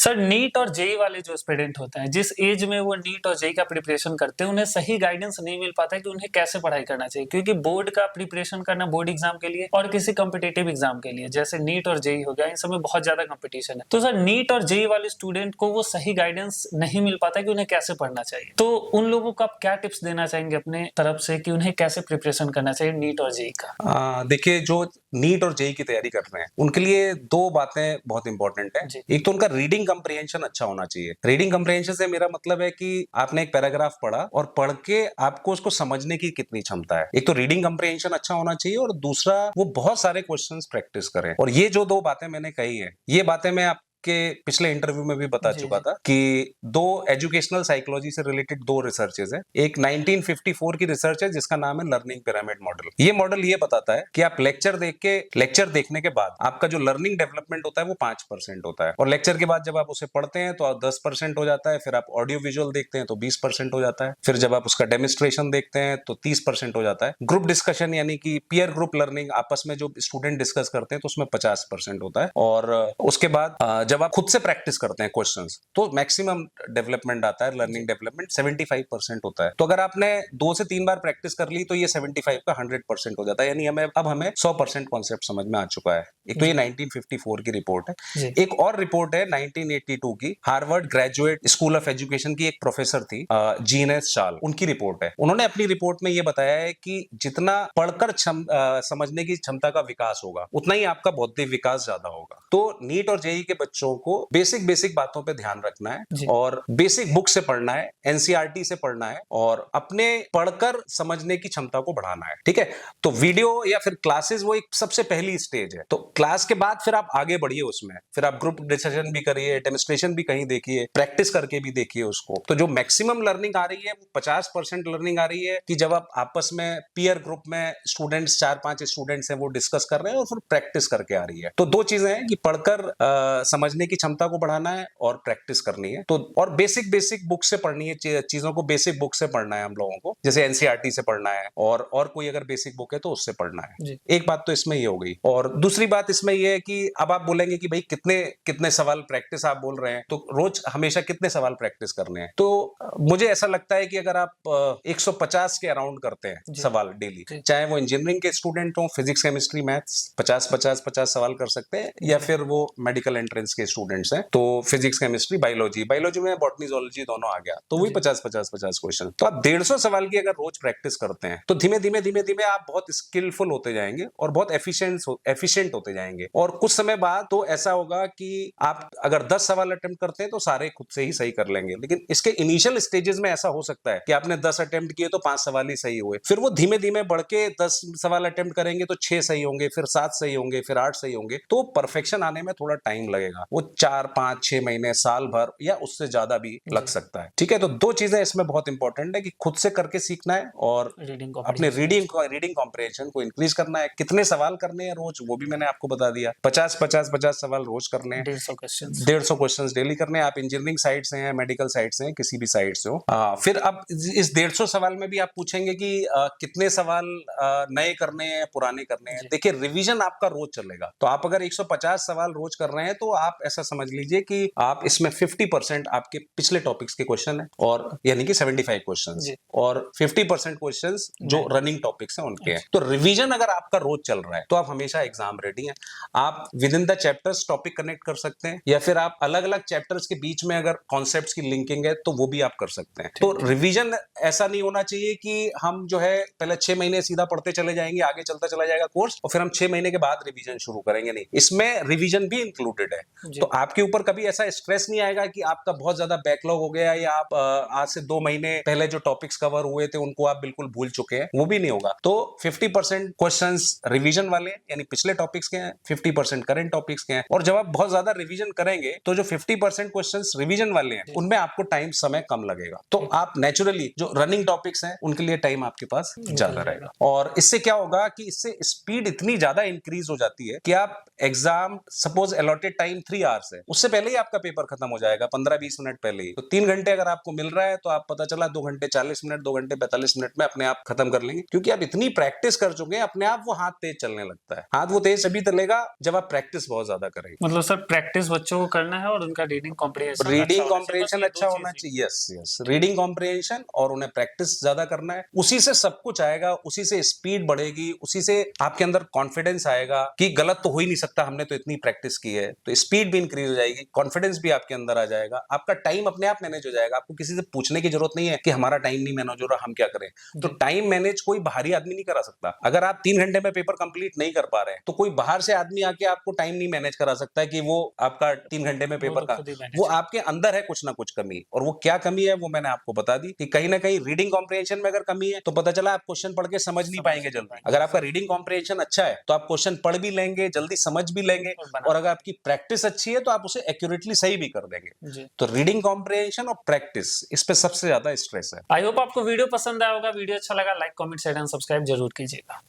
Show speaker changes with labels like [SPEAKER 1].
[SPEAKER 1] Sir NEET और JEE वाले जो एस्पिरेंट होते हैं, जिस एज में वो नीट और जेई का प्रिपरेशन करते हैं, उन्हें सही गाइडेंस नहीं मिल पाता है कि उन्हें कैसे पढ़ाई करना चाहिए, क्योंकि बोर्ड का प्रिपरेशन करना बोर्ड एग्जाम के लिए और किसी कॉम्पिटिटिव एग्जाम के लिए, जैसे नीट और जेई हो गया, इन सब में बहुत ज्यादा कंपटीशन है। तो सर नीट और जेई वाले स्टूडेंट को वो सही गाइडेंस नहीं मिल पाता है कि उन्हें कैसे पढ़ना चाहिए। तो उन लोगों को आप क्या टिप्स देना चाहेंगे अपने तरफ से कि उन्हें कैसे प्रिपरेशन करना चाहिए नीट और जेई का?
[SPEAKER 2] देखिए, जो नीट और जेई की तैयारी कर रहे हैं उनके लिए दो बातें बहुत इंपॉर्टेंट है। एक तो उनका रीडिंग कंप्रिहेंशन अच्छा होना चाहिए। रीडिंग कंप्रिहेंशन से मेरा मतलब है कि आपने एक पैराग्राफ पढ़ा और पढ़ के आपको उसको समझने की कितनी क्षमता है। एक तो रीडिंग कंप्रिहेंशन अच्छा होना चाहिए और दूसरा वो बहुत सारे क्वेश्चंस प्रैक्टिस करें। और ये जो दो बातें मैंने कही है, ये बातें मैं के पिछले इंटरव्यू में भी बता चुका था कि दो एजुकेशनल साइकोलॉजी से रिलेटेड दो रिसर्चेस है। एक 1954 की रिसर्च है जिसका नाम है लर्निंग पिरामिड मॉडल। ये मॉडल ये बताता है कि आप लेक्चर देखने के बाद आपका जो लर्निंग डेवलपमेंट होता है वो 5% होता है, और लेक्चर के बाद जब आप उसे पढ़ते हैं तो 10% हो जाता है, फिर आप ऑडियो विजुअल देखते हैं तो 20% हो जाता है, फिर जब आप उसका डेमोन्स्ट्रेशन देखते हैं तो 30% हो जाता है, ग्रुप डिस्कशन यानी कि पीयर ग्रुप लर्निंग आपस में जो स्टूडेंट डिस्कस करते हैं तो उसमें 50% होता है, और उसके बाद जब आप खुद से प्रैक्टिस करते हैं क्वेश्चंस तो मैक्सिमम डेवलपमेंट आता है, लर्निंग डेवलपमेंट 75% होता है। तो अगर आपने 2 से 3 बार प्रैक्टिस कर ली तो ये 75 का 100% हो जाता है, यानी हमें 100% कॉन्सेप्ट समझ में आ चुका है। एक तो ये 1954 की रिपोर्ट है। एक और रिपोर्ट है 1982 की, Harvard graduate school of education की एक प्रोफेसर थी जीन एस चार्ल्स, उनकी रिपोर्ट है। उन्होंने अपनी रिपोर्ट में ये बताया है कि जितना पढ़कर समझने की क्षमता का विकास होगा उतना ही आपका बौद्धिक विकास ज्यादा होगा। तो नीट और जेई के बच्चों को बेसिक बातों पे ध्यान रखना है और बेसिक बुक से पढ़ना है, एनसीईआरटी से पढ़ना है और अपने पढ़कर समझने की क्षमता को बढ़ाना है। ठीक है, तो वीडियो या फिर क्लासेस वो एक सबसे पहली स्टेज है। तो क्लास के बाद फिर आप आगे बढ़िए उसमें, फिर आप ग्रुप डिस्कशन भी करिए, डेमोन्स्ट्रेशन भी कहीं देखिए, प्रैक्टिस करके भी देखिए उसको। तो जो मैक्सिमम लर्निंग आ रही है वो 50% लर्निंग आ रही है कि जब आप आपस में पीयर ग्रुप में स्टूडेंट्स 4-5 स्टूडेंट्स हैं वो डिस्कस कर रहे हैं और फिर प्रैक्टिस करके आ रही है। तो दो चीजें हैं कि पढ़कर समझने की क्षमता को बढ़ाना है और प्रैक्टिस करनी है। तो और बेसिक बुक से पढ़नी है, चीजों को बेसिक बुक से पढ़ना है हम लोगों को, जैसे एनसीईआरटी से पढ़ना है और कोई अगर बेसिक बुक है तो उससे पढ़ना है। एक बात तो इसमें ये हो गई। और दूसरी बात इसमें ये है कि अब आप बोलेंगे कि भाई कितने सवाल प्रैक्टिस आप बोल रहे हैं, तो रोज हमेशा कितने सवाल प्रैक्टिस करने हैं? तो मुझे ऐसा लगता है कि अगर आप 150 के अराउंड करते हैं सवाल डेली, चाहे वो इंजीनियरिंग के स्टूडेंट हो, फिजिक्स केमिस्ट्री मैथ्स 50 सवाल कर सकते हैं, या फिर वो मेडिकल एंट्रेंस के स्टूडेंट्स हैं तो फिजिक्स केमिस्ट्री बायोलॉजी में बॉटनी जूलॉजी दोनों आ गया तो वही 50 क्वेश्चन। तो आप 150 सवाल की अगर रोज प्रैक्टिस करते हैं तो धीमे धीमे आप बहुत स्किलफुल होते जाएंगे और बहुत एफिशिएंट होते जाएंगे। और कुछ समय बाद तो ऐसा होगा कि आप अगर 10 सवाल अटेम्प्ट करते हैं तो सारे खुद से ही सही कर लेंगे। लेकिन इसके इनिशियल स्टेजेस में ऐसा हो सकता है कि आपने 10 अटेम्प्ट किए तो 5 सवाल ही सही हुए, फिर वो धीमे धीमे बढ़ के 10 सवाल अटेम्प्ट करेंगे तो 6 सही होंगे, फिर 7 सही होंगे, फिर 8 सही होंगे। तो परफेक्शन आने में थोड़ा टाइम लगेगा, वो 4-5-6 महीने, साल भर या उससे ज्यादा भी लग सकता है। ठीक है, तो दो चीजें इसमें बहुत इंपॉर्टेंट है कि खुद से करके सीखना है और अपने रीडिंग कॉम्प्रिहेंशन को इंक्रीज करना है। कितने सवाल करने हैं रोज वो भी मैंने आपको बता दिया, 50 सवाल रोज करने हैं, 150 क्वेश्चन डेली करने हैं। आप इंजीनियरिंग साइड से हैं, मेडिकल साइड से हैं, किसी भी साइड से हो। फिर अब इस 150 सवाल में भी आप पूछेंगे कि कितने सवाल नए करने हैं, पुराने करने हैं। देखिए, रिवीजन आपका रोज चलेगा। तो आप अगर 150 सवाल रोज कर रहे हैं तो आप ऐसा समझ लीजिए कि आप इसमें 50% आपके पिछले टॉपिक्स के क्वेश्चन है, और यानी कि 75 क्वेश्चंस, और 50% क्वेश्चंस जो रनिंग टॉपिक्स हैं उनके हैं। तो रिवीजन अगर आपका रोज चल रहा है तो आप हमेशा एग्जाम रेडी हैं। आप with in the chapters topic connect कर सकते हैं, या फिर आप अलग अलग चैप्टर्स के बीच में अगर कॉन्सेप्ट्स की लिंकिंग है तो वो भी आप कर सकते हैं। तो रिवीजन ऐसा नहीं होना चाहिए कि हम जो है पहले 6 महीने सीधा पढ़ते चले जाएंगे, आगे चलता चला जाएगा कोर्स, और फिर हम 6 महीने के बाद रिवीजन शुरू करेंगे। नहीं, इसमें रिवीजन भी इंक्लूडेड है। तो आपके ऊपर कभी ऐसा स्ट्रेस नहीं आएगा कि आपका बहुत ज्यादा बैकलॉग हो गया, या आप आज से 2 महीने पहले जो टॉपिक्स कवर हुए थे उनको आप बिल्कुल भूल चुके हैं, वो भी नहीं होगा। तो 50% क्वेश्चंस रिवीजन वाले यानी पिछले टॉपिक्स के हैं, 50% करंट टॉपिक्स के हैं। और जब आप बहुत ज्यादा रिवीजन करेंगे तो जो 50% क्वेश्चंस रिवीजन वाले हैं उनमें आपको टाइम समय कम लगेगा। तो आप नेचुरली जो रनिंग टॉपिक्स हैं उनके लिए टाइम आपके पास ज्यादा रहेगा। और इससे क्या होगा कि इससे स्पीड इतनी ज्यादा इंक्रीज हो जाती है कि आप exam suppose allotted time 3 3 hours है, उससे पहले ही आपका पेपर खत्म हो जाएगा, 15-20 मिनट पहले ही। तो 3 घंटे अगर आपको मिल रहा है तो आप पता चला 2 घंटे 40 मिनट, 2 घंटे 45 मिनट में अपने आप खत्म कर लेंगे, क्योंकि आप इतनी प्रैक्टिस कर चुके हैं, अपने आप वो हाथ तेज चलने लगता है। हाथ वो तेज तभी चलेगा जब आप प्रैक्टिस बहुत ज्यादा करेंगे।
[SPEAKER 1] मतलब सर प्रैक्टिस बच्चों को करना है और उनका रीडिंग कॉम्प्रिहेंशन
[SPEAKER 2] रीडिंग कॉम्प्रिहेंशन अच्छा होना चाहिए, यस यस, रीडिंग कॉम्प्रिहेंशन, और उन्हें प्रैक्टिस ज्यादा करना है। उसी से सब कुछ आएगा, उसी से स्पीड बढ़ेगी, उसी से आपके अंदर कॉन्फिडेंस आएगा कि गलत तो हो ही नहीं सकता, हमने तो इतनी प्रैक्टिस की है। तो स्पीड भी इंक्रीज हो जाएगी, कॉन्फिडेंस भी आपके अंदर आ जाएगा, आपका टाइम अपने आप मैनेज हो जाएगा। आपको किसी से पूछने की जरूरत नहीं है कि हमारा टाइम नहीं मैनेज हो रहा, हम क्या करें। तो टाइम मैनेज कोई बाहरी आदमी नहीं करा सकता। अगर आप 3 घंटे में पेपर कंप्लीट नहीं कर पा रहे हैं तो कोई बाहर से आदमी आके आपको टाइम नहीं मैनेज करा सकता है कि वो आपका 3 घंटे में पेपर का, वो आपके अंदर है कुछ ना कुछ कमी। और वो क्या कमी है वो मैंने आपको बता दी कि कहीं ना कहीं रीडिंग कॉम्प्रिहेंशन में अगर कमी है तो पता चला आप क्वेश्चन पढ़ के समझ नहीं पाएंगे जल्दी। अगर आपका रीडिंग कॉम्प्रिहेंशन अच्छा है तो आप क्वेश्चन पढ़ भी लेंगे, जल्दी समझ भी लेंगे, और अगर आपकी प्रैक्टिस अच्छी है तो आप उसे एक्यूरेटली सही भी कर देंगे। तो रीडिंग कॉम्प्रिहेंशन और प्रैक्टिस, इस पे सबसे ज्यादा स्ट्रेस है।
[SPEAKER 1] आई होप आपको वीडियो पसंद आया होगा। वीडियो अच्छा लगा like comment share and subscribe जरूर कीजिएगा।